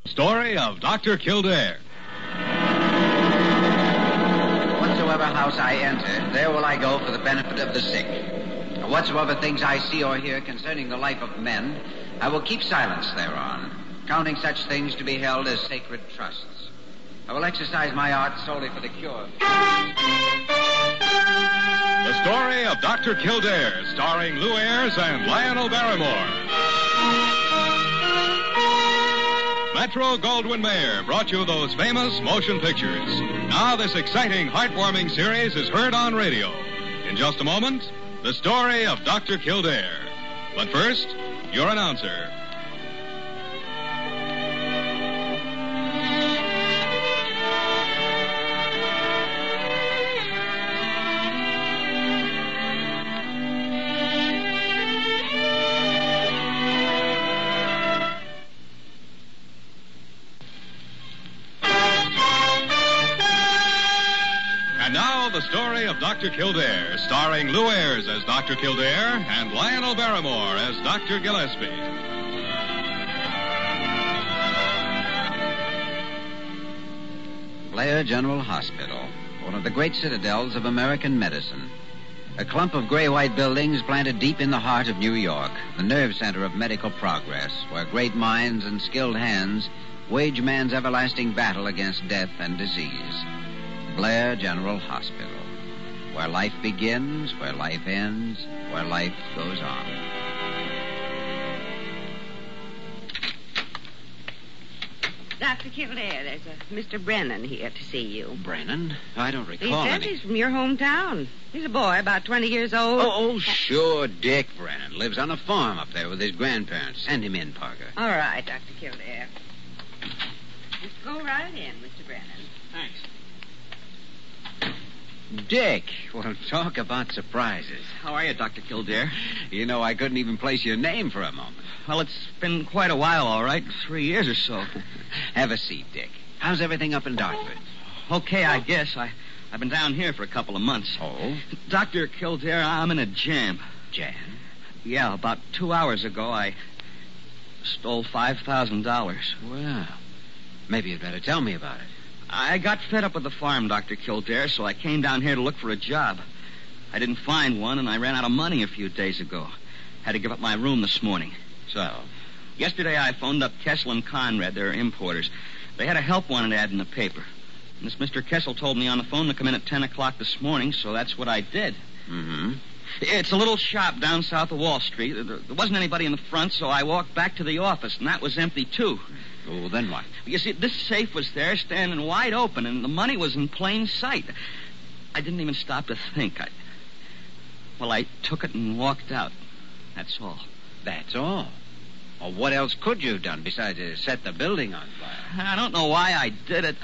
Story of Dr. Kildare. Whatsoever house I enter, there will I go for the benefit of the sick. And whatsoever things I see or hear concerning the life of men, I will keep silence thereon, counting such things to be held as sacred trusts. I will exercise my art solely for the cure. The Story of Dr. Kildare, starring Lou Ayres and Lionel Barrymore. Metro-Goldwyn-Mayer brought you those famous motion pictures. Now this exciting, heartwarming series is heard on radio. In just a moment, the Story of Dr. Kildare. But first, your announcer. And now, the Story of Dr. Kildare, starring Lou Ayres as Dr. Kildare and Lionel Barrymore as Dr. Gillespie. Blair General Hospital, one of the great citadels of American medicine. A clump of gray-white buildings planted deep in the heart of New York, the nerve center of medical progress, where great minds and skilled hands wage man's everlasting battle against death and disease. Blair General Hospital, where life begins, where life ends, where life goes on. Dr. Kildare, there's a Mr. Brennan here to see you. Brennan? I don't He recall says any. he's from your hometown. He's a boy, about 20 years old. Oh, sure, Dick Brennan. Lives on a farm up there with his grandparents. Send him in, Parker. All right, Dr. Kildare. Just go right in, Mr. Brennan. Thanks. Dick, well, talk about surprises. How are you, Dr. Kildare? You know, I couldn't even place your name for a moment. Well, it's been quite a while, all right. 3 years or so. Have a seat, Dick. How's everything up in Dartford? Okay, I guess. I've been down here for a couple of months. Oh? Dr. Kildare, I'm in a jam. Jan? Yeah, about 2 hours ago, I stole $5,000. Well, maybe you'd better tell me about it. I got fed up with the farm, Dr. Kildare, so I came down here to look for a job. I didn't find one, and I ran out of money a few days ago. Had to give up my room this morning. So? Yesterday, I phoned up Kessel and Conrad. They're importers. They had a help wanted ad in the paper. And this Mr. Kessel told me on the phone to come in at 10 o'clock this morning, so that's what I did. Mm-hmm. It's a little shop down south of Wall Street. There wasn't anybody in the front, so I walked back to the office, and that was empty, too. Oh, then what? You see, this safe was there, standing wide open, and the money was in plain sight. I didn't even stop to think. I took it and walked out. That's all. That's all? Well, what else could you have done besides set the building on fire? I don't know why I did it.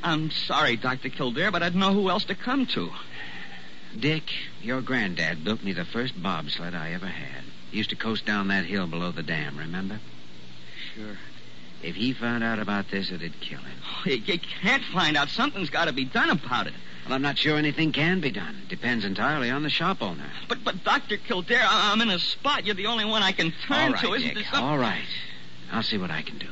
I'm sorry, Dr. Kildare, but I didn't know who else to come to. Dick, your granddad built me the first bobsled I ever had. He used to coast down that hill below the dam, remember? Sure. If he found out about this, it'd kill him. You can't find out. Something's got to be done about it. Well, I'm not sure anything can be done. It depends entirely on the shop owner. But Dr. Kildare, I'm in a spot. You're the only one I can turn to. Isn't Dick, there something... all right. I'll see what I can do.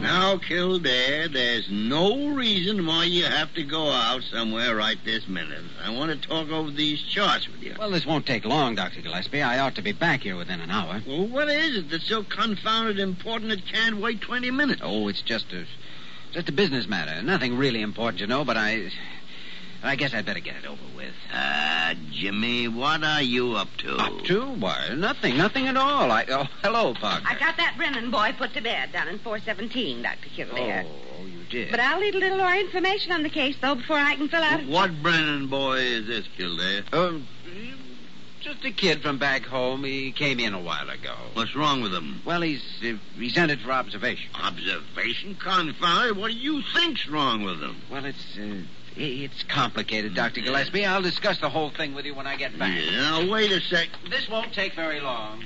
Now, Kildare, there's no reason why you have to go out somewhere right this minute. I want to talk over these charts with you. Well, this won't take long, Dr. Gillespie. I ought to be back here within an hour. Well, what is it that's so confounded important it can't wait 20 minutes? Oh, it's just a business matter. Nothing really important, you know, but I guess I'd better get it over with. Jimmy, what are you up to? Up to? Why, nothing at all. Oh, hello, Parker. I got that Brennan boy put to bed down in 417, Dr. Kildare. Oh, you did. But I'll need a little more information on the case, though, before I can fill out... What Brennan boy is this, Kildare? Just a kid from back home. He came in a while ago. What's wrong with him? Well, he's sent it for observation. Observation? Confound it. What do you think's wrong with him? Well, it's complicated, Dr. Gillespie. I'll discuss the whole thing with you when I get back. Yeah, now, wait a sec. This won't take very long.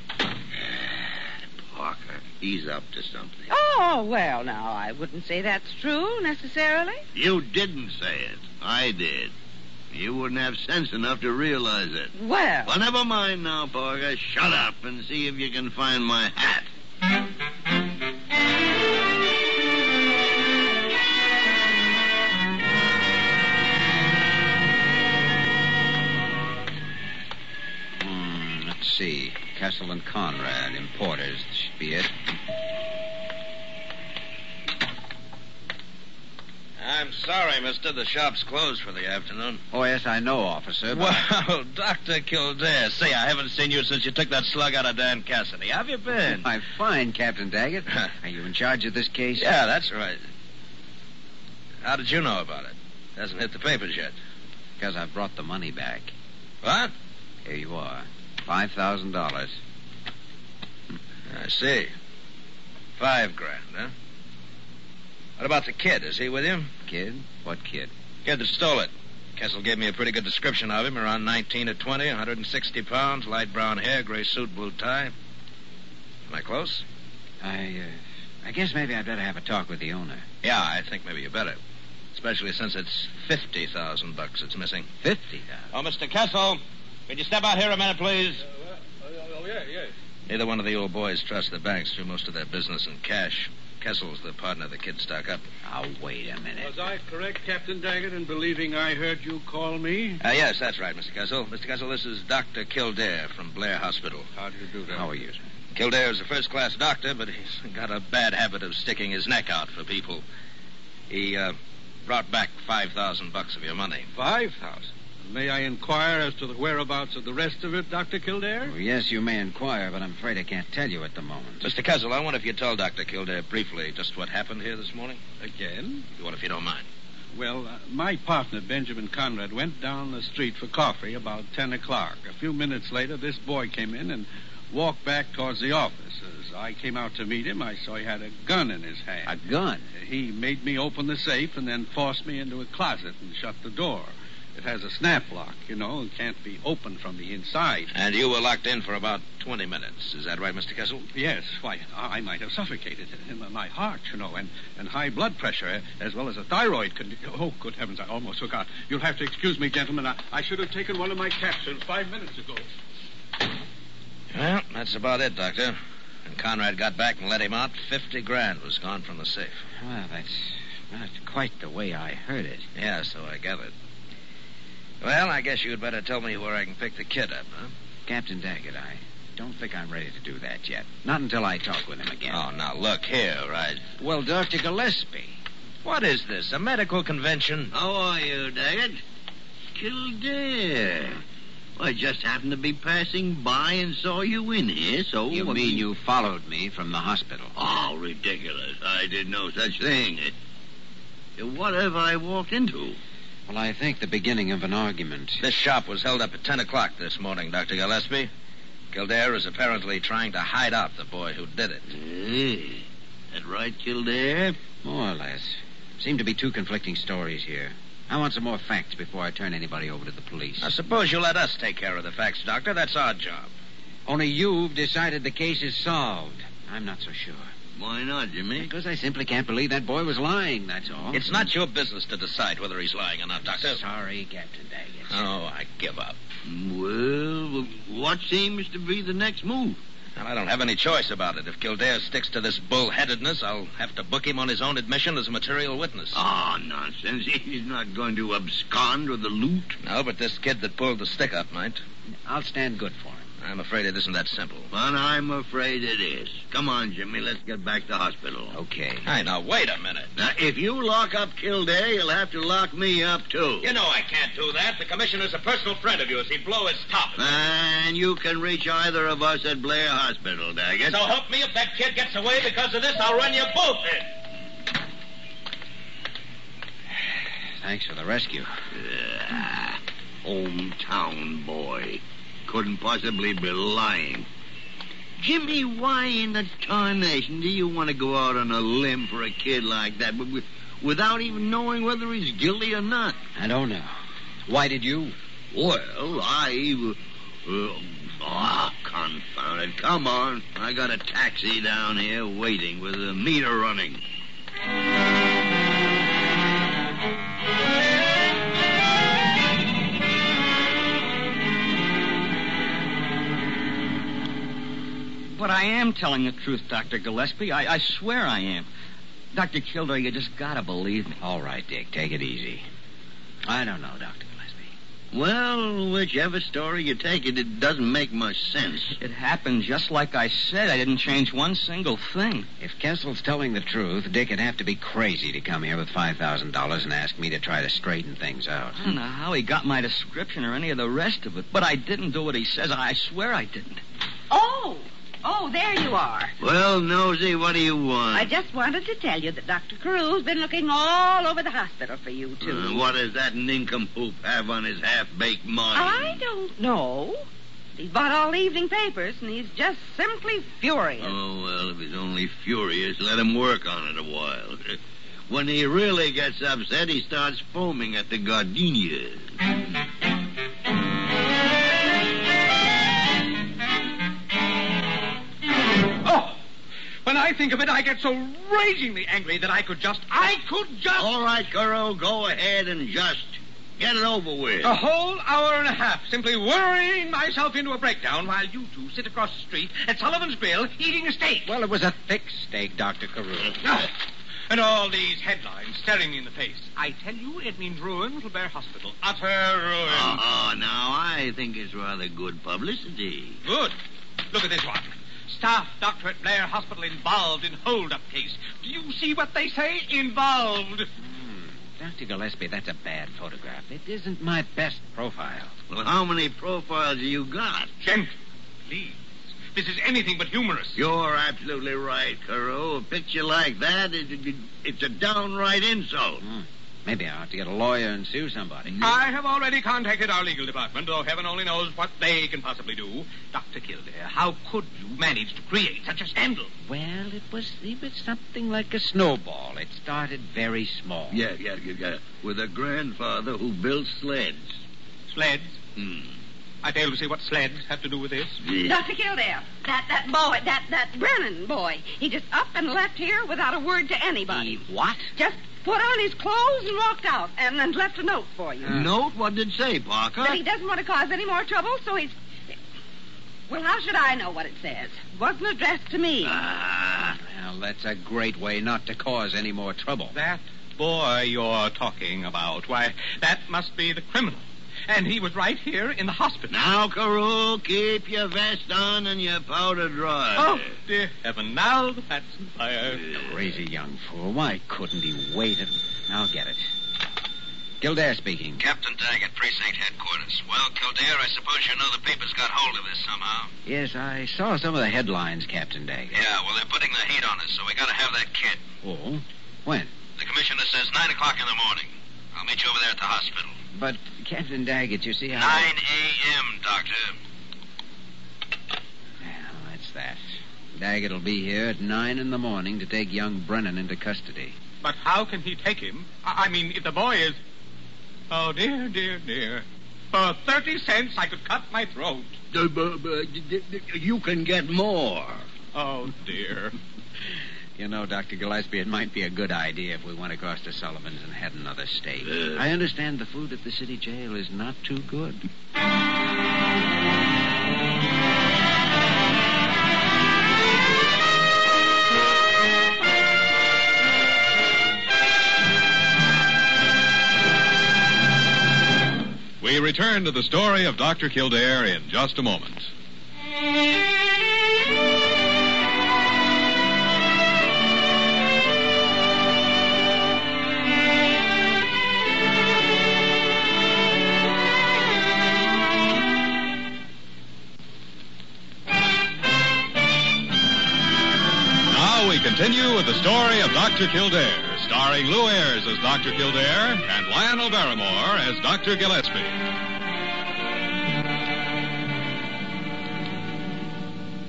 Parker. he's up to something. Oh, well, now, I wouldn't say that's true, necessarily. You didn't say it. I did. You wouldn't have sense enough to realize it. Well, Never mind now, Parker. Shut up and see if you can find my hat. Let's see. Castle and Conrad, importers. This should be it. I'm sorry, mister. The shop's closed for the afternoon. Oh, yes, I know, officer. But Well, Dr. Kildare, say, I haven't seen you since you took that slug out of Dan Cassidy. How have you been? I'm fine, Captain Daggett. Are you in charge of this case? Yeah, that's right. How did you know about it? Hasn't hit the papers yet. Because I brought the money back. What? Here you are. $5,000. I see. $5,000, huh? What about the kid? Is he with you? Kid? What kid? Kid that stole it. Kessel gave me a pretty good description of him. Around 19 to 20, 160 pounds, light brown hair, gray suit, blue tie. Am I close? I guess maybe I'd better have a talk with the owner. Yeah, I think maybe you better. Especially since it's $50,000 it's missing. $50,000? Oh, Mr. Kessel, could you step out here a minute, please? Yeah. Neither one of the old boys trust the banks through most of their business in cash. Kessel's the partner the kid stuck up. Now, wait a minute. Was I correct, Captain Daggett, in believing I heard you call me? Yes, that's right, Mr. Kessel. Mr. Kessel, this is Dr. Kildare from Blair Hospital. How do you do that? How are you, sir? Kildare's a first-class doctor, but he's got a bad habit of sticking his neck out for people. He brought back $5,000 of your money. 5,000. May I inquire as to the whereabouts of the rest of it, Dr. Kildare? Well, yes, you may inquire, but I'm afraid I can't tell you at the moment. Mr. Kessel, I wonder if you'd tell Dr. Kildare briefly just what happened here this morning. Again? What if you don't mind? Well, my partner, Benjamin Conrad, went down the street for coffee about 10 o'clock. A few minutes later, this boy came in and walked back towards the office. As I came out to meet him, I saw he had a gun in his hand. A gun? He made me open the safe and then forced me into a closet and shut the door. It has a snap lock, you know, and can't be opened from the inside. And you were locked in for about 20 minutes. Is that right, Mr. Kessel? Yes, why, I might have suffocated in my heart, you know, and high blood pressure, as well as a thyroid condition. Oh, good heavens, I almost forgot. You'll have to excuse me, gentlemen. I should have taken one of my capsules 5 minutes ago. Well, that's about it, Doctor. When Conrad got back and let him out, $50,000 was gone from the safe. Well, that's not quite the way I heard it. Yeah, so I gathered. Well, I guess you'd better tell me where I can pick the kid up, huh? Captain Daggett, I don't think I'm ready to do that yet. Not until I talk with him again. Oh, now, look here, right? Well, Dr. Gillespie. What is this, a medical convention? How are you, Daggett? Kildare. I just happened to be passing by and saw you in here, so... You mean you followed me from the hospital? Oh, ridiculous. I did no such thing. What have I walked into? Well, I think the beginning of an argument. This shop was held up at 10 o'clock this morning, Dr. Gillespie. Kildare is apparently trying to hide out the boy who did it. That right, Kildare? More or less. Seem to be two conflicting stories here. I want some more facts before I turn anybody over to the police. I suppose you let us take care of the facts, Doctor. That's our job. Only you've decided the case is solved. I'm not so sure. Why not, Jimmy? Because I simply can't believe that boy was lying, that's all. It's not your business to decide whether he's lying or not, Doctor. Sorry, Captain Daggett. Oh, I give up. Well, what seems to be the next move? Well, I don't have any choice about it. If Kildare sticks to this bullheadedness, I'll have to book him on his own admission as a material witness. Oh, nonsense. He's not going to abscond with the loot. No, but this kid that pulled the stick-up might. I'll stand good for him. I'm afraid it isn't that simple. But I'm afraid it is. Come on, Jimmy. Let's get back to hospital. Okay. Hey, now, wait a minute. Now, if you lock up Kildare, you'll have to lock me up, too. You know I can't do that. The commissioner's a personal friend of yours. He'd blow his top. And you can reach either of us at Blair Hospital, Daggett. So help me, if that kid gets away because of this, I'll run you both in. Thanks for the rescue. Hometown boy. Couldn't possibly be lying. Jimmy, why in the tarnation do you want to go out on a limb for a kid like that without even knowing whether he's guilty or not? I don't know. Why did you? Well, confound it. Come on. I got a taxi down here waiting with the meter running. But I am telling the truth, Dr. Gillespie. I swear I am. Dr. Kildare, you just gotta believe me. All right, Dick, take it easy. I don't know, Dr. Gillespie. Well, whichever story you take it doesn't make much sense. It happened just like I said. I didn't change one single thing. If Kessel's telling the truth, Dick would have to be crazy to come here with $5,000 and ask me to try to straighten things out. I don't know how he got my description or any of the rest of it, but I didn't do what he says. I swear I didn't. Oh, there you are. Well, Nosy, what do you want? I just wanted to tell you that Dr. Carew's been looking all over the hospital for you, too. What does that nincompoop have on his half-baked mind? I don't know. He's bought all the evening papers, and he's just simply furious. Oh, well, if he's only furious, let him work on it a while. When he really gets upset, he starts foaming at the gardenias. When I think of it, I get so ragingly angry that I could just... All right, Carew, go ahead and just get it over with. A whole hour and a half simply worrying myself into a breakdown while you two sit across the street at Sullivan's Grill eating a steak. Well, it was a thick steak, Dr. Carew. And all these headlines staring me in the face. I tell you, it means ruin for Blair Hospital. Utter ruin. Oh, now, I think it's rather good publicity. Good. Look at this one. Staff doctor at Blair Hospital involved in hold-up case. Do you see what they say? Involved. Dr. Gillespie, that's a bad photograph. It isn't my best profile. Well, how many profiles you got? Gentle, please. This is anything but humorous. You're absolutely right, Carew. A picture like that, it's a downright insult. Maybe I ought to get a lawyer and sue somebody. I have already contacted our legal department, though heaven only knows what they can possibly do. Dr. Kildare, how could you manage to create such a scandal? Well, it was something like a snowball. It started very small. Yeah. With a grandfather who built sleds. Sleds? I fail to see what sleds have to do with this. Dr. Kildare, that boy, that Brennan boy, he just up and left here without a word to anybody. He what? Just put on his clothes and walked out and left a note for you. Note? What did it say, Parker? That he doesn't want to cause any more trouble, so he's... Well, how should I know what it says? It wasn't addressed to me. Well, that's a great way not to cause any more trouble. That boy you're talking about, why, that must be the criminal. And he was right here in the hospital. Now, Carew, keep your vest on and your powder dry. Oh, dear heaven, now the fat's on fire. Crazy young fool. Why couldn't he wait? I'll get it. Kildare speaking. Captain Daggett, Precinct Headquarters. Well, Kildare, I suppose you know the papers got hold of this somehow. Yes, I saw some of the headlines, Captain Daggett. Yeah, well, they're putting the heat on us, so we gotta have that kid. Oh? When? The commissioner says 9 o'clock in the morning. I'll meet you over there at the hospital. But, Captain Daggett, you see, 9 a.m., Doctor. Well, that's that. Daggett'll be here at 9 in the morning to take young Brennan into custody. But how can he take him? I mean, if the boy is... Oh, dear, dear, dear. For 30 cents, I could cut my throat. You can get more. Oh, dear. You know, Dr. Gillespie, it might be a good idea if we went across to Sullivan's and had another steak. I understand the food at the city jail is not too good. We return to the story of Dr. Kildare in just a moment. We continue with the story of Dr. Kildare, starring Lou Ayres as Dr. Kildare and Lionel Barrymore as Dr. Gillespie.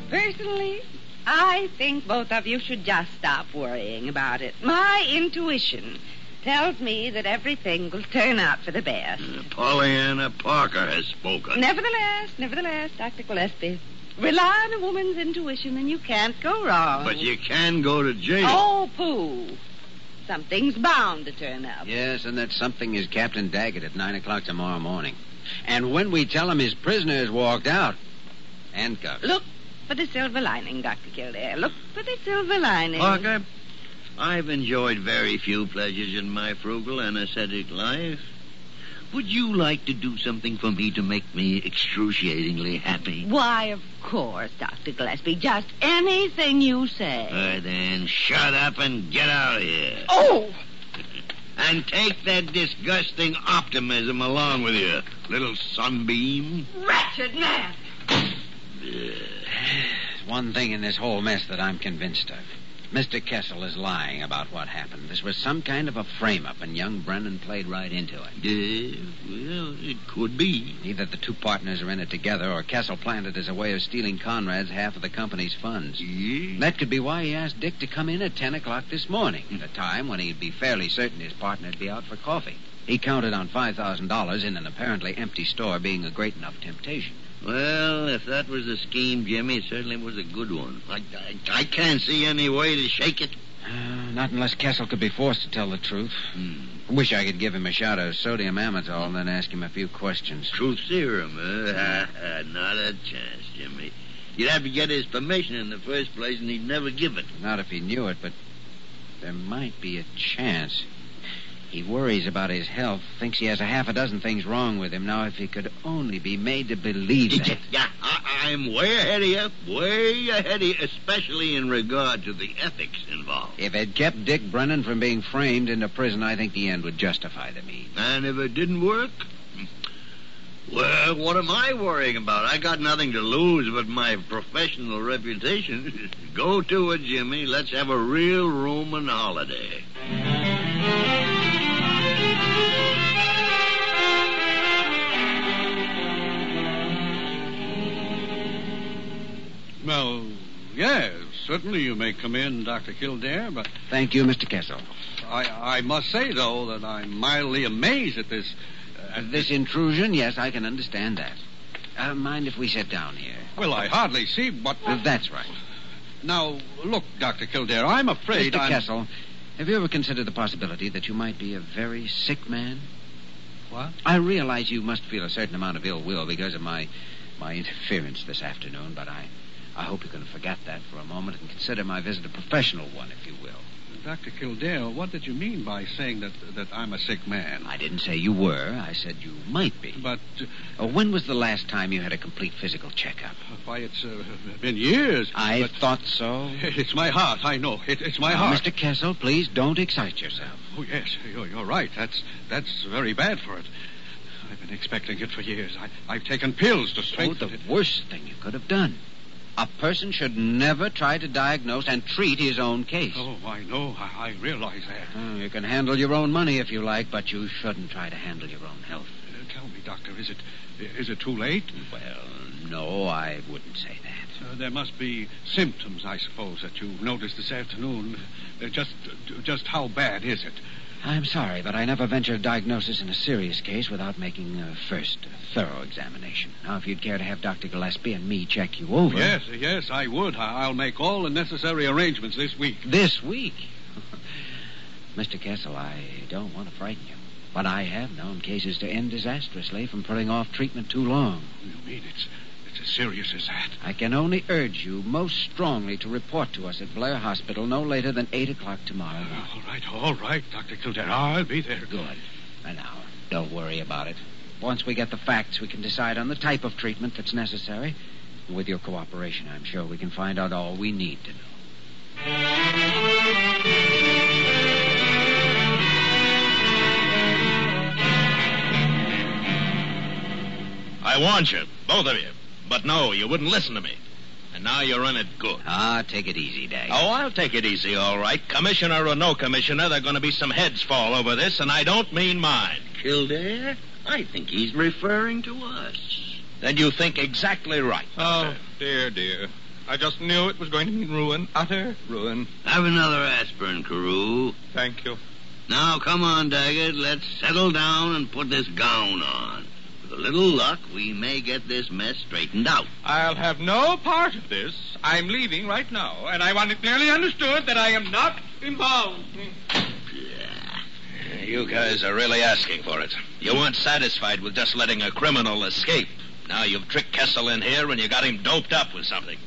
Personally, I think both of you should just stop worrying about it. My intuition tells me that everything will turn out for the best. Pollyanna Parker has spoken. Nevertheless, Dr. Gillespie, Rely on a woman's intuition and you can't go wrong. But you can go to jail. Oh, pooh. Something's bound to turn up. Yes, and that something is Captain Daggett at 9 o'clock tomorrow morning. And when we tell him his prisoner has walked out, handcuffed. Look for the silver lining, Dr. Kildare. Look for the silver lining. Parker, I've enjoyed very few pleasures in my frugal and ascetic life. Would you like to do something for me to make me excruciatingly happy? Why, of course, Dr. Gillespie. Just anything you say. All right, then, shut up and get out of here. Oh! And take that disgusting optimism along with you, little sunbeam. Wretched man! There's one thing in this whole mess that I'm convinced of. Mr. Kessel is lying about what happened. This was some kind of a frame-up, and young Brennan played right into it. Well, it could be. Either the two partners are in it together, or Kessel planned it as a way of stealing Conrad's half of the company's funds. Yeah. That could be why he asked Dick to come in at 10 o'clock this morning, at a time when he'd be fairly certain his partner would be out for coffee. He counted on $5,000 in an apparently empty store being a great enough temptation. Well, if that was the scheme, Jimmy, it certainly was a good one. I can't see any way to shake it. Not unless Kessel could be forced to tell the truth. I wish I could give him a shot of sodium amytal and then ask him a few questions. Truth serum, huh? Not a chance, Jimmy. You'd have to get his permission in the first place, and he'd never give it. Not if he knew it, but there might be a chance. He worries about his health, thinks he has a half a dozen things wrong with him. Now, if he could only be made to believe that... Yeah, I'm way ahead of you, especially in regard to the ethics involved. If it kept Dick Brennan from being framed into prison, I think the end would justify the means. And if it didn't work? Well, what am I worrying about? I got nothing to lose but my professional reputation. Go to it, Jimmy. Let's have a real Roman holiday. Well, yes, certainly you may come in, Dr. Kildare, but... Thank you, Mr. Kessel. I must say, though, that I'm mildly amazed at this... This intrusion? Yes, I can understand that. Mind if we sit down here? Well, I hardly see what... That's right. Now, look, Dr. Kildare, I'm afraid Mr. Kessel, have you ever considered the possibility that you might be a very sick man? What? I realize you must feel a certain amount of ill will because of my interference this afternoon, but I hope you can forget that for a moment and consider my visit a professional one, if you will. Dr. Kildare, what did you mean by saying that I'm a sick man? I didn't say you were. I said you might be. But... when was the last time you had a complete physical checkup? Why, it's been years. I thought so. It's my heart, I know. It's my heart. Mr. Kessel, please don't excite yourself. Oh, yes, you're right. That's very bad for it. I've been expecting it for years. I've taken pills to strengthen it. The worst thing you could have done. A person should never try to diagnose and treat his own case. Oh, I know. I realize that. You can handle your own money if you like, but you shouldn't try to handle your own health. Tell me, Doctor, is it too late? Well, no, I wouldn't say that. There must be symptoms, I suppose, that you noticed this afternoon. Just how bad is it? I'm sorry, but I never venture a diagnosis in a serious case without making first a thorough examination. Now, if you'd care to have Dr. Gillespie and me check you over... Yes, I would. I'll make all the necessary arrangements this week. This week? Mr. Kessel, I don't want to frighten you, but I have known cases to end disastrously from putting off treatment too long. You mean it's as serious as that? I can only urge you most strongly to report to us at Blair Hospital no later than 8 o'clock tomorrow morning. All right, Dr. Kildare. I'll be there. Good. And now, don't worry about it. Once we get the facts, we can decide on the type of treatment that's necessary. With your cooperation, I'm sure we can find out all we need to know. I warned you, both of you. But no, you wouldn't listen to me. And now you're in it good. Take it easy, Dag. Oh, I'll take it easy, all right. Commissioner or no commissioner, there are going to be some heads fall over this, and I don't mean mine. Kildare, I think he's referring to us. Then you think exactly right. Oh, dear. I just knew it was going to mean ruin, utter ruin. Have another aspirin, Carew. Thank you. Now, come on, Daggett. Let's settle down and put this gown on. With a little luck, we may get this mess straightened out. I'll have no part of this. I'm leaving right now, and I want it clearly understood that I am not involved. You guys are really asking for it. You weren't satisfied with just letting a criminal escape. Now you've tricked Kessel in here and you got him doped up with something.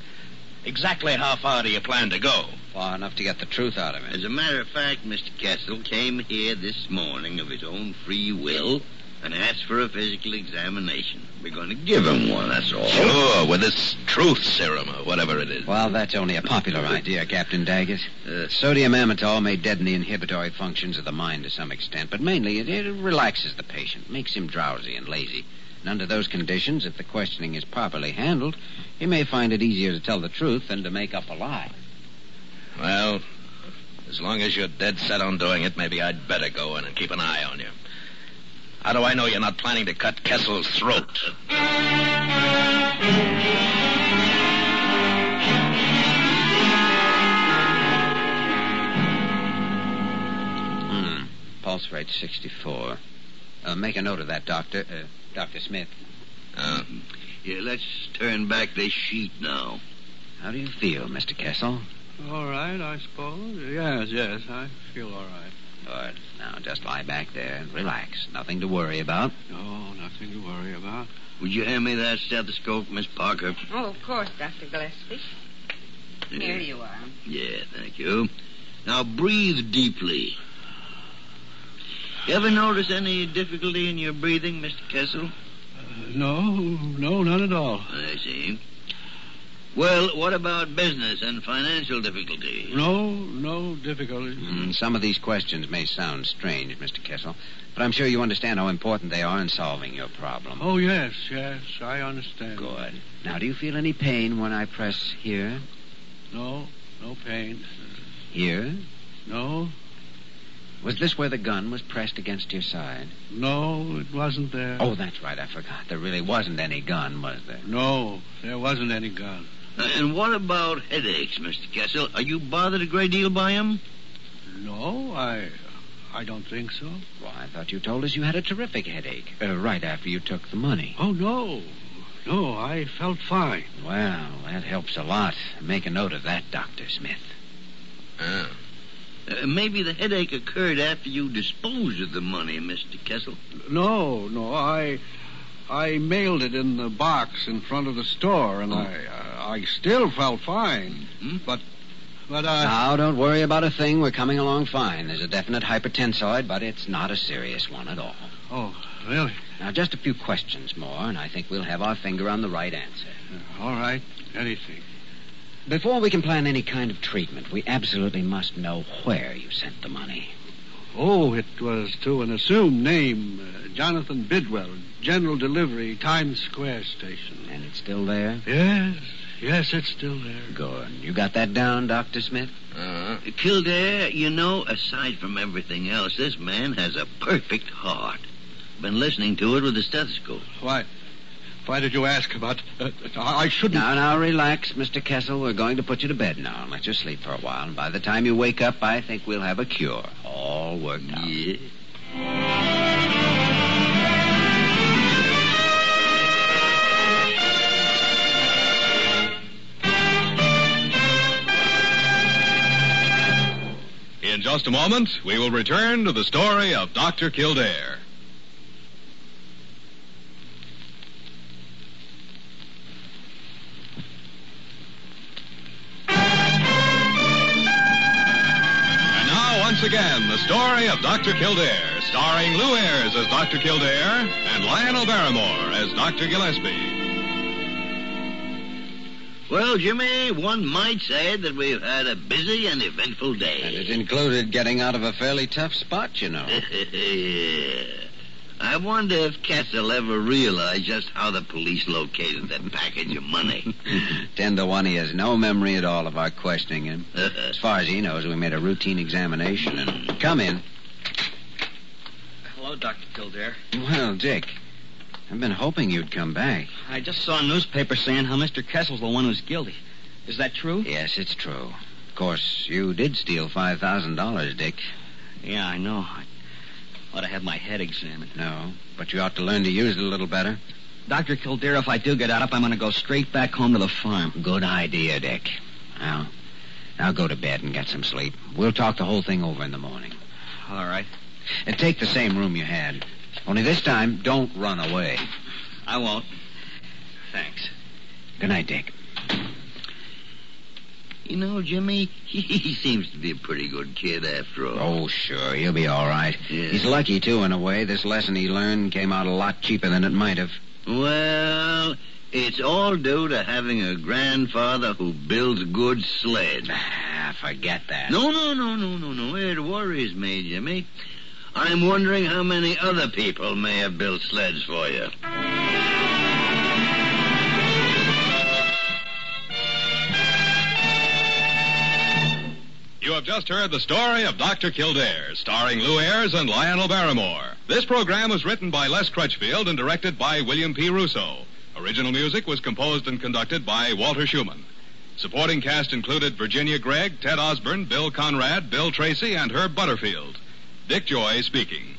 Exactly how far do you plan to go? Far enough to get the truth out of him. As a matter of fact, Mr. Kessel came here this morning of his own free will and asked for a physical examination. We're going to give him one, that's all. Sure, with this truth serum or whatever it is. Well, that's only a popular idea, Captain Daggett. Sodium amytal may deaden the inhibitory functions of the mind to some extent, but mainly it relaxes the patient, makes him drowsy and lazy. And under those conditions, if the questioning is properly handled, he may find it easier to tell the truth than to make up a lie. Well, as long as you're dead set on doing it, maybe I'd better go in and keep an eye on you. How do I know you're not planning to cut Kessel's throat? Pulse rate 64. Make a note of that, Doctor. Dr. Smith. Yeah, let's turn back this sheet now. How do you feel, Mr. Kessel? All right, I suppose. Yes, I feel all right. Good. Now, just lie back there and relax. Nothing to worry about. No, nothing to worry about. Would you hand me that stethoscope, Miss Parker? Oh, of course, Dr. Gillespie. Here you are. Yeah, thank you. Now, breathe deeply. You ever notice any difficulty in your breathing, Mr. Kessel? No, none at all. I see. Well, what about business and financial difficulty? No difficulty. Some of these questions may sound strange, Mr. Kessel, but I'm sure you understand how important they are in solving your problem. Oh, yes, I understand. Good. Now, do you feel any pain when I press here? No pain. Here? No. Was this where the gun was pressed against your side? No, it wasn't there. Oh, that's right, I forgot. There really wasn't any gun, was there? No, there wasn't any gun. And what about headaches, Mr. Kessel? Are you bothered a great deal by them? No, I don't think so. Well, I thought you told us you had a terrific headache right after you took the money. Oh, no, I felt fine. Well, that helps a lot. Make a note of that, Dr. Smith. Maybe the headache occurred after you disposed of the money, Mr. Kessel. No, I mailed it in the box in front of the store, and I still felt fine. But Now, don't worry about a thing. We're coming along fine. There's a definite hypertensoid, but it's not a serious one at all. Oh, really? Now, just a few questions more, and I think we'll have our finger on the right answer. All right, anything. Before we can plan any kind of treatment, we absolutely must know where you sent the money. Oh, it was to an assumed name, Jonathan Bidwell, General Delivery, Times Square Station. And it's still there? Yes, it's still there. Good. You got that down, Dr. Smith? Kildare, you know, aside from everything else, this man has a perfect heart. Been listening to it with a stethoscope. Why did you ask about... I shouldn't... Now, relax, Mr. Kessel. We're going to put you to bed now and let you sleep for a while. And by the time you wake up, I think we'll have a cure. All worked out. Yeah. In just a moment, we will return to the story of Dr. Kildare. Once again, the story of Dr. Kildare, starring Lou Ayres as Dr. Kildare and Lionel Barrymore as Dr. Gillespie. Well, Jimmy, one might say that we've had a busy and eventful day. And it included getting out of a fairly tough spot, you know. Yeah. I wonder if Kessel ever realized just how the police located that package of money. 10 to 1, he has no memory at all of our questioning him. As far as he knows, we made a routine examination and... Come in. Hello, Dr. Kildare. Well, Dick, I've been hoping you'd come back. I just saw a newspaper saying how Mr. Kessel's the one who's guilty. Is that true? Yes, it's true. Of course, you did steal $5,000, Dick. Yeah, I know. Ought to have my head examined. No, but you ought to learn to use it a little better. Dr. Kildare, if I do get out up, I'm going to go straight back home to the farm. Good idea, Dick. Now go to bed and get some sleep. We'll talk the whole thing over in the morning. All right. And take the same room you had. Only this time, don't run away. I won't. Thanks. Good night, Dick. You know, Jimmy, he seems to be a pretty good kid after all. Oh, sure. He'll be all right. Yeah. He's lucky, too, in a way. This lesson he learned came out a lot cheaper than it might have. Well, it's all due to having a grandfather who builds good sleds. Forget that. No. It worries me, Jimmy. I'm wondering how many other people may have built sleds for you. You have just heard the story of Dr. Kildare, starring Lou Ayres and Lionel Barrymore. This program was written by Les Crutchfield and directed by William P. Russo. Original music was composed and conducted by Walter Schumann. Supporting cast included Virginia Gregg, Ted Osborne, Bill Conrad, Bill Tracy, and Herb Butterfield. Dick Joy speaking.